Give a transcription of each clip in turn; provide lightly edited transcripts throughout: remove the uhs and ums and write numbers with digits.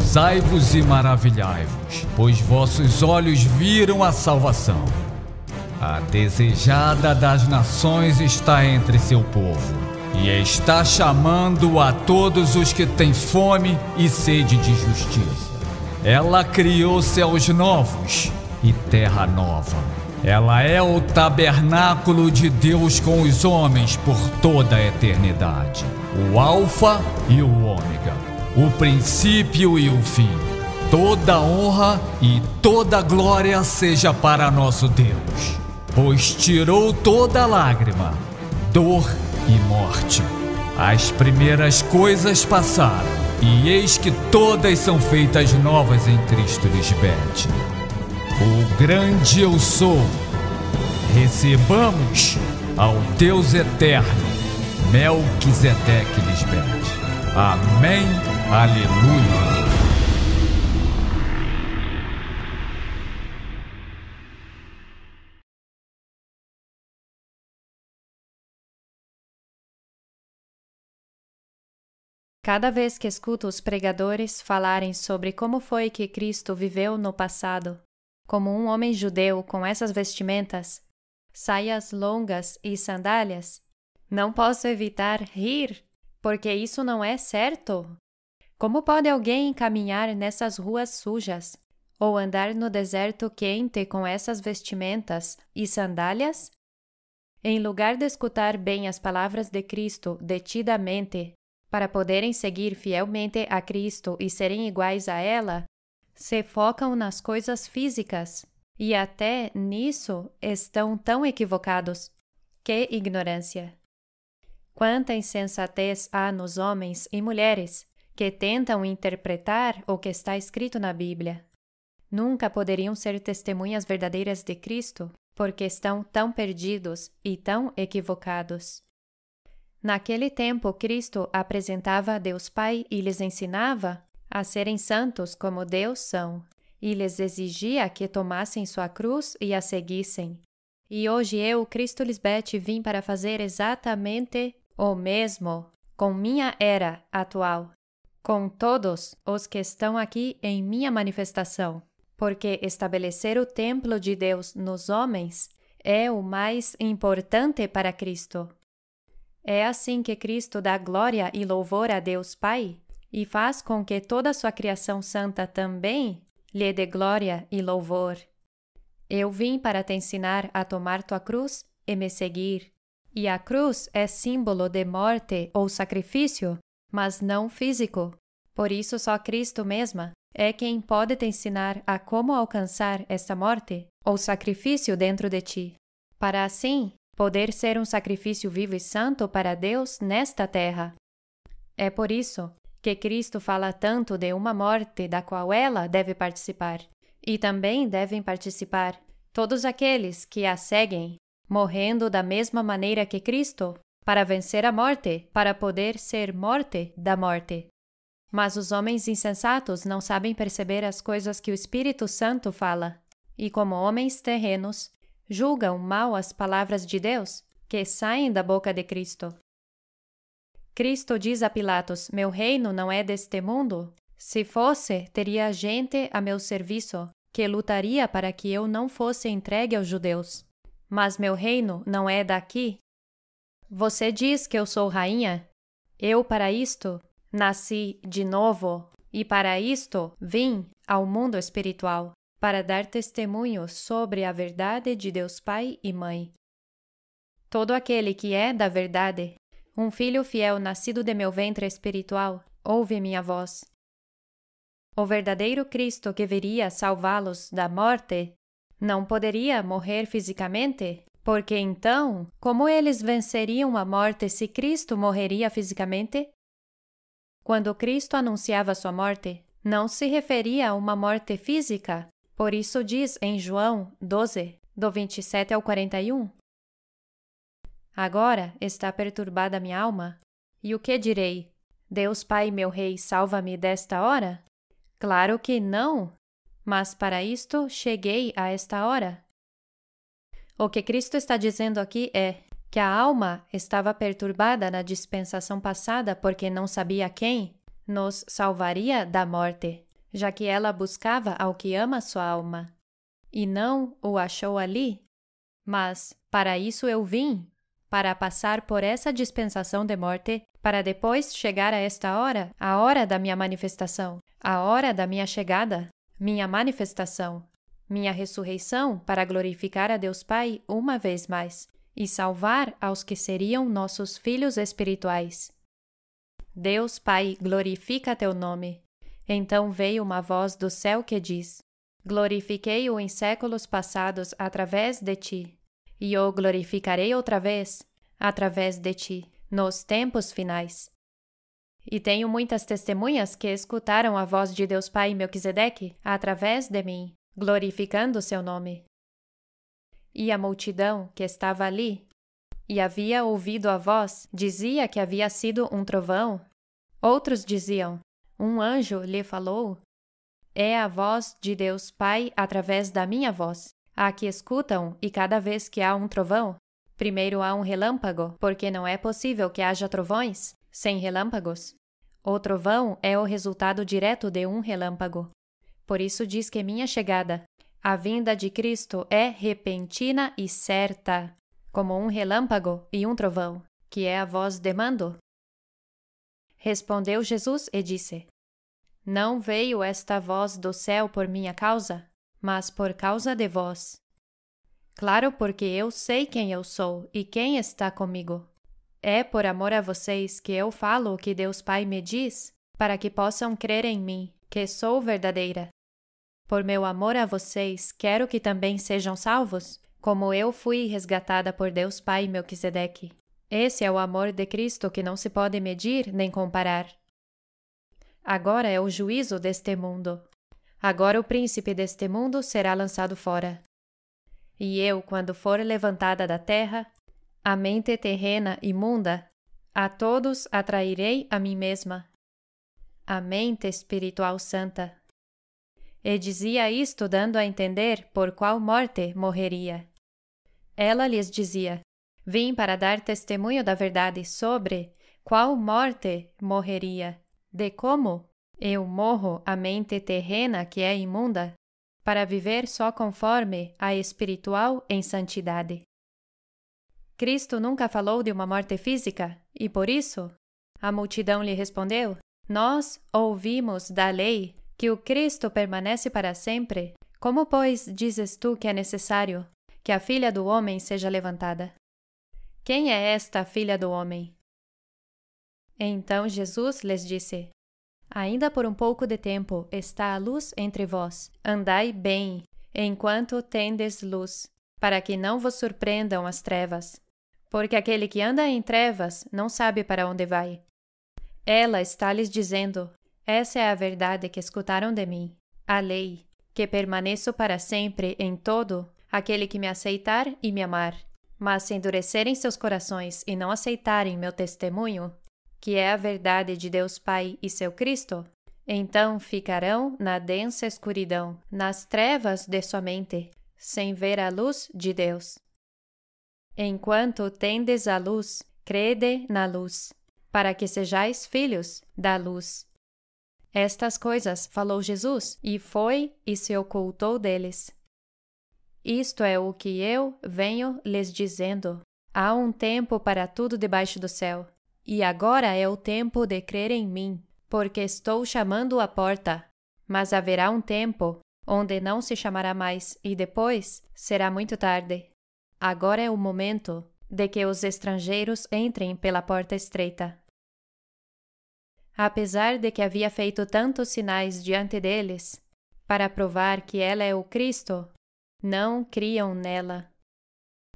Regozijai-vos e maravilhai-vos, pois vossos olhos viram a salvação. A desejada das nações está entre seu povo, e está chamando a todos os que têm fome e sede de justiça. Ela criou céus novos e terra nova. Ela é o tabernáculo de Deus com os homens por toda a eternidade. O Alfa e o Ômega, o princípio e o fim. Toda honra e toda glória seja para nosso Deus, pois tirou toda lágrima, dor e morte. As primeiras coisas passaram, e eis que todas são feitas novas em Cristo Lisbete. O grande eu sou. Recebamos ao Deus eterno, Melquisedeque Lisbete. Amém. Aleluia. Cada vez que escuto os pregadores falarem sobre como foi que Cristo viveu no passado, como um homem judeu com essas vestimentas, saias longas e sandálias, não posso evitar rir, porque isso não é certo. Como pode alguém caminhar nessas ruas sujas, ou andar no deserto quente com essas vestimentas e sandálias? Em lugar de escutar bem as palavras de Cristo detidamente, para poderem seguir fielmente a Cristo e serem iguais a ela, se focam nas coisas físicas, e até nisso estão tão equivocados. Que ignorância! Quanta insensatez há nos homens e mulheres que tentam interpretar o que está escrito na Bíblia. Nunca poderiam ser testemunhas verdadeiras de Cristo, porque estão tão perdidos e tão equivocados. Naquele tempo, Cristo apresentava a Deus Pai e lhes ensinava a serem santos como Deus são, e lhes exigia que tomassem sua cruz e a seguissem. E hoje eu, Cristo Lisbete, vim para fazer exatamente o mesmo com minha era atual, com todos os que estão aqui em minha manifestação, porque estabelecer o templo de Deus nos homens é o mais importante para Cristo. É assim que Cristo dá glória e louvor a Deus Pai e faz com que toda a sua criação santa também lhe dê glória e louvor. Eu vim para te ensinar a tomar tua cruz e me seguir. E a cruz é símbolo de morte ou sacrifício, mas não físico. Por isso só Cristo mesma é quem pode te ensinar a como alcançar esta morte ou sacrifício dentro de ti, para assim poder ser um sacrifício vivo e santo para Deus nesta terra. É por isso que Cristo fala tanto de uma morte da qual ela deve participar, e também devem participar todos aqueles que a seguem, morrendo da mesma maneira que Cristo, para vencer a morte, para poder ser morte da morte. Mas os homens insensatos não sabem perceber as coisas que o Espírito Santo fala, e como homens terrenos, julgam mal as palavras de Deus que saem da boca de Cristo. Cristo diz a Pilatos: meu reino não é deste mundo. Se fosse, teria gente a meu serviço, que lutaria para que eu não fosse entregue aos judeus. Mas meu reino não é daqui. Você diz que eu sou rainha? Eu para isto nasci de novo, e para isto vim ao mundo espiritual, para dar testemunho sobre a verdade de Deus Pai e Mãe. Todo aquele que é da verdade, um filho fiel nascido de meu ventre espiritual, ouve minha voz. O verdadeiro Cristo que viria salvá-los da morte não poderia morrer fisicamente, porque então, como eles venceriam a morte se Cristo morreria fisicamente? Quando Cristo anunciava sua morte, não se referia a uma morte física. Por isso diz em João 12, do 27 ao 41. Agora está perturbada minha alma. E o que direi? Deus Pai, meu Rei, salva-me desta hora? Claro que não, mas para isto cheguei a esta hora. O que Cristo está dizendo aqui é que a alma estava perturbada na dispensação passada porque não sabia quem nos salvaria da morte. já que ela buscava ao que ama sua alma, e não o achou ali. Mas para isso eu vim, para passar por essa dispensação de morte, para depois chegar a esta hora, a hora da minha manifestação, a hora da minha chegada, minha manifestação, minha ressurreição, para glorificar a Deus Pai uma vez mais e salvar aos que seriam nossos filhos espirituais. Deus Pai, glorifica teu nome. Então veio uma voz do céu que diz: glorifiquei-o em séculos passados através de ti, e o glorificarei outra vez através de ti, nos tempos finais. E tenho muitas testemunhas que escutaram a voz de Deus Pai Melquisedeque através de mim, glorificando seu nome. E a multidão que estava ali e havia ouvido a voz dizia que havia sido um trovão. Outros diziam: um anjo lhe falou. É a voz de Deus Pai através da minha voz, a que escutam, e cada vez que há um trovão, primeiro há um relâmpago, porque não é possível que haja trovões sem relâmpagos. O trovão é o resultado direto de um relâmpago. Por isso diz que minha chegada, a vinda de Cristo, é repentina e certa, como um relâmpago e um trovão, que é a voz de mando. Respondeu Jesus e disse: não veio esta voz do céu por minha causa, mas por causa de vós. Claro, porque eu sei quem eu sou e quem está comigo. É por amor a vocês que eu falo o que Deus Pai me diz, para que possam crer em mim, que sou verdadeira. Por meu amor a vocês, quero que também sejam salvos, como eu fui resgatada por Deus Pai Melquisedeque. Esse é o amor de Cristo que não se pode medir nem comparar. Agora é o juízo deste mundo. Agora o príncipe deste mundo será lançado fora. E eu, quando for levantada da terra, a mente terrena imunda, a todos atrairei a mim mesma. A mente espiritual santa. E dizia isto dando a entender por qual morte morreria. Ela lhes dizia: vim para dar testemunho da verdade sobre qual morte morreria. De como eu morro a mente terrena que é imunda, para viver só conforme a espiritual em santidade. Cristo nunca falou de uma morte física, e por isso, a multidão lhe respondeu: nós ouvimos da lei que o Cristo permanece para sempre. Como, pois, dizes tu que é necessário que a filha do homem seja levantada? Quem é esta filha do homem? Então Jesus lhes disse: ainda por um pouco de tempo está a luz entre vós. Andai bem, enquanto tendes luz, para que não vos surpreendam as trevas. Porque aquele que anda em trevas não sabe para onde vai. Ela está lhes dizendo: essa é a verdade que escutaram de mim, a lei, que permaneço para sempre em todo aquele que me aceitar e me amar. Mas se endurecerem seus corações e não aceitarem meu testemunho, que é a verdade de Deus Pai e seu Cristo, então ficarão na densa escuridão, nas trevas de sua mente, sem ver a luz de Deus. Enquanto tendes a luz, crede na luz, para que sejais filhos da luz. Estas coisas falou Jesus, e foi e se ocultou deles. Isto é o que eu venho lhes dizendo. Há um tempo para tudo debaixo do céu. E agora é o tempo de crer em mim, porque estou chamando à porta. Mas haverá um tempo onde não se chamará mais, e depois será muito tarde. Agora é o momento de que os estrangeiros entrem pela porta estreita. Apesar de que havia feito tantos sinais diante deles, para provar que ela é o Cristo, não criam nela.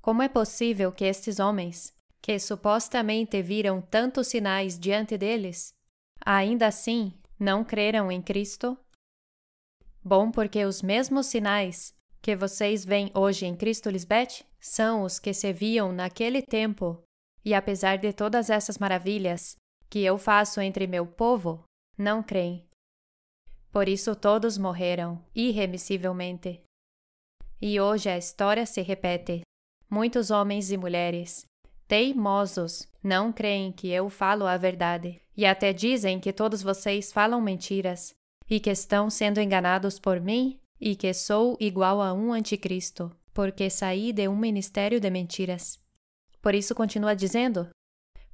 Como é possível que estes homens, que supostamente viram tantos sinais diante deles, ainda assim não creram em Cristo? Bom, porque os mesmos sinais que vocês veem hoje em Cristo Lisbeth são os que se viam naquele tempo, e apesar de todas essas maravilhas que eu faço entre meu povo, não creem. Por isso todos morreram irremissivelmente. E hoje a história se repete. Muitos homens e mulheres teimosos não creem que eu falo a verdade, e até dizem que todos vocês falam mentiras, e que estão sendo enganados por mim, e que sou igual a um anticristo, porque saí de um ministério de mentiras. Por isso continua dizendo,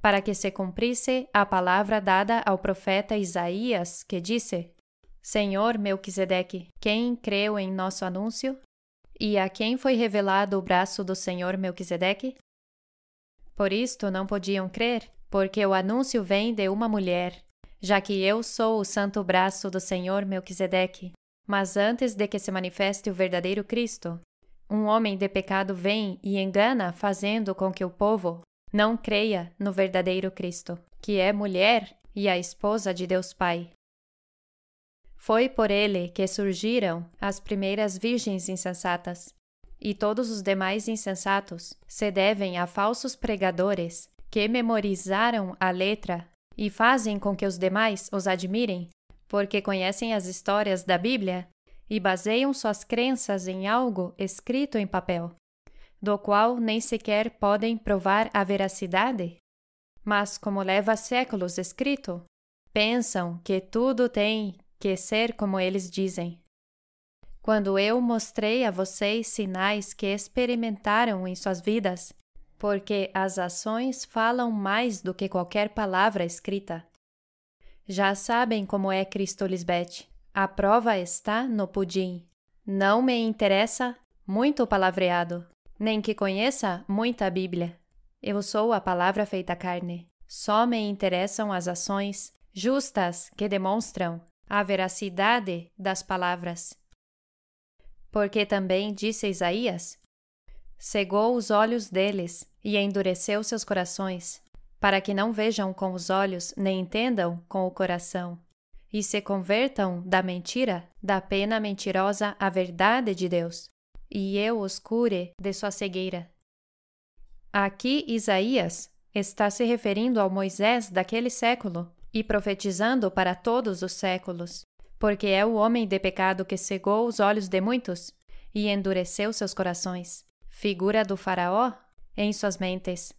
para que se cumprisse a palavra dada ao profeta Isaías, que disse, Senhor Melquisedeque, quem creu em nosso anúncio? E a quem foi revelado o braço do Senhor Melquisedeque? Por isto não podiam crer, porque o anúncio vem de uma mulher, já que eu sou o santo braço do Senhor Melquisedeque. Mas antes de que se manifeste o verdadeiro Cristo, um homem de pecado vem e engana, fazendo com que o povo não creia no verdadeiro Cristo, que é mulher e a esposa de Deus Pai. Foi por ele que surgiram as primeiras virgens insensatas, e todos os demais insensatos se devem a falsos pregadores que memorizaram a letra e fazem com que os demais os admirem, porque conhecem as histórias da Bíblia e baseiam suas crenças em algo escrito em papel, do qual nem sequer podem provar a veracidade. Mas, como leva séculos escrito, pensam que tudo tem que ser como eles dizem. Quando eu mostrei a vocês sinais que experimentaram em suas vidas, porque as ações falam mais do que qualquer palavra escrita. Já sabem como é Cristo Lisbeth. A prova está no pudim. Não me interessa muito palavreado, nem que conheça muita Bíblia. Eu sou a palavra feita carne. Só me interessam as ações justas que demonstram a veracidade das palavras. Porque também disse Isaías, cegou os olhos deles e endureceu seus corações, para que não vejam com os olhos nem entendam com o coração, e se convertam da mentira, da pena mentirosa à verdade de Deus, e eu os cure de sua cegueira. Aqui Isaías está se referindo ao Moisés daquele século e profetizando para todos os séculos, porque é o homem de pecado que cegou os olhos de muitos e endureceu seus corações, figura do faraó em suas mentes.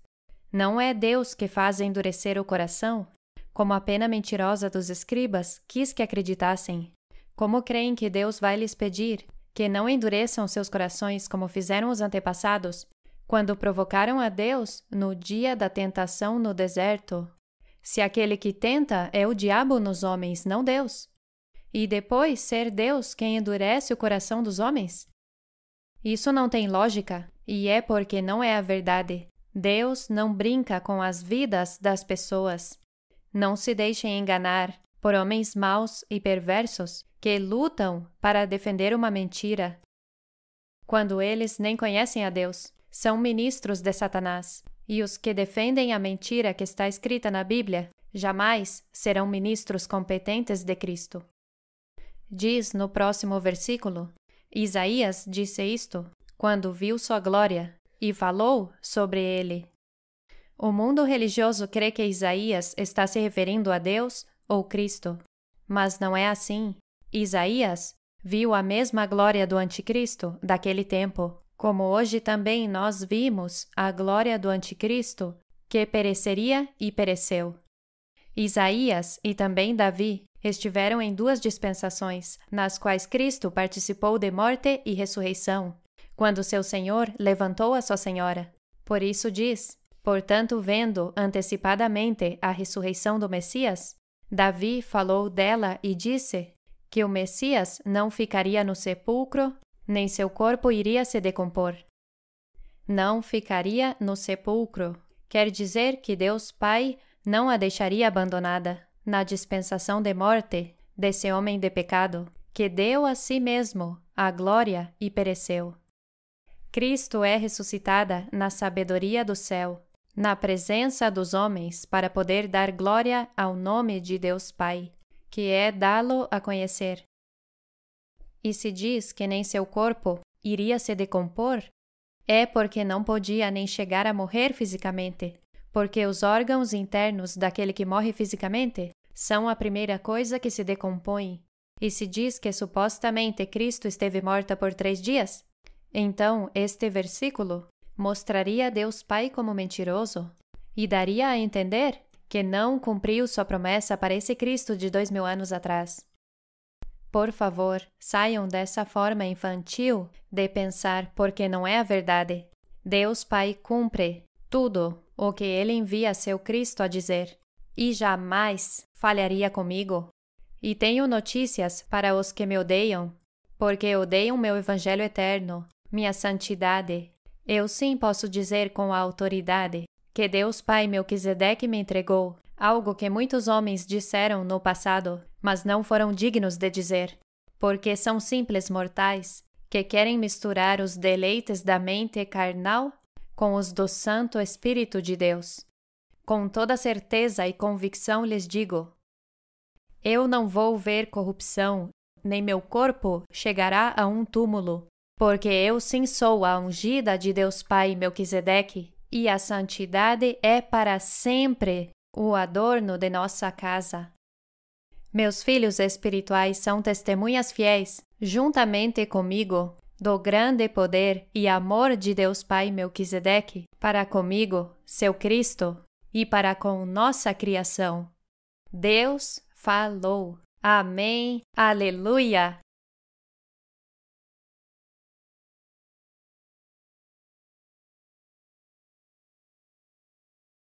Não é Deus que faz endurecer o coração, como a pena mentirosa dos escribas quis que acreditassem. Como creem que Deus vai lhes pedir que não endureçam seus corações como fizeram os antepassados, quando provocaram a Deus no dia da tentação no deserto, se aquele que tenta é o diabo nos homens, não Deus? E depois ser Deus quem endurece o coração dos homens? Isso não tem lógica, e é porque não é a verdade. Deus não brinca com as vidas das pessoas. Não se deixem enganar por homens maus e perversos que lutam para defender uma mentira, quando eles nem conhecem a Deus. São ministros de Satanás, e os que defendem a mentira que está escrita na Bíblia jamais serão ministros competentes de Cristo. Diz no próximo versículo, Isaías disse isto quando viu sua glória e falou sobre ele. O mundo religioso crê que Isaías está se referindo a Deus ou Cristo, mas não é assim. Isaías viu a mesma glória do anticristo daquele tempo, como hoje também nós vimos a glória do anticristo, que pereceria e pereceu. Isaías e também Davi estiveram em duas dispensações, nas quais Cristo participou de morte e ressurreição, quando seu Senhor levantou a sua Senhora. Por isso diz, portanto, vendo antecipadamente a ressurreição do Messias, Davi falou dela e disse que o Messias não ficaria no sepulcro, nem seu corpo iria se decompor. Não ficaria no sepulcro. Quer dizer que Deus Pai não a deixaria abandonada na dispensação de morte desse homem de pecado, que deu a si mesmo a glória e pereceu. Cristo é ressuscitada na sabedoria do céu, na presença dos homens, para poder dar glória ao nome de Deus Pai, que é dá-lo a conhecer. E se diz que nem seu corpo iria se decompor, é porque não podia nem chegar a morrer fisicamente, porque os órgãos internos daquele que morre fisicamente são a primeira coisa que se decompõe. E se diz que supostamente Cristo esteve morta por 3 dias, então este versículo mostraria Deus Pai como mentiroso e daria a entender que não cumpriu sua promessa para esse Cristo de 2000 anos atrás. Por favor, saiam dessa forma infantil de pensar porque não é a verdade. Deus Pai cumpre tudo o que Ele envia seu Cristo a dizer, e jamais falharia comigo. E tenho notícias para os que me odeiam, porque odeiam meu Evangelho eterno, minha santidade. Eu sim posso dizer com autoridade que Deus Pai Melquisedeque me entregou algo que muitos homens disseram no passado, mas não foram dignos de dizer, porque são simples mortais que querem misturar os deleites da mente carnal com os do Santo Espírito de Deus. Com toda certeza e convicção lhes digo: eu não vou ver corrupção, nem meu corpo chegará a um túmulo, porque eu sim sou a ungida de Deus Pai Melquisedeque, e a santidade é para sempre o adorno de nossa casa. Meus filhos espirituais são testemunhas fiéis, juntamente comigo, do grande poder e amor de Deus Pai Melquisedeque para comigo, seu Cristo, e para com nossa criação. Deus falou. Amém. Aleluia!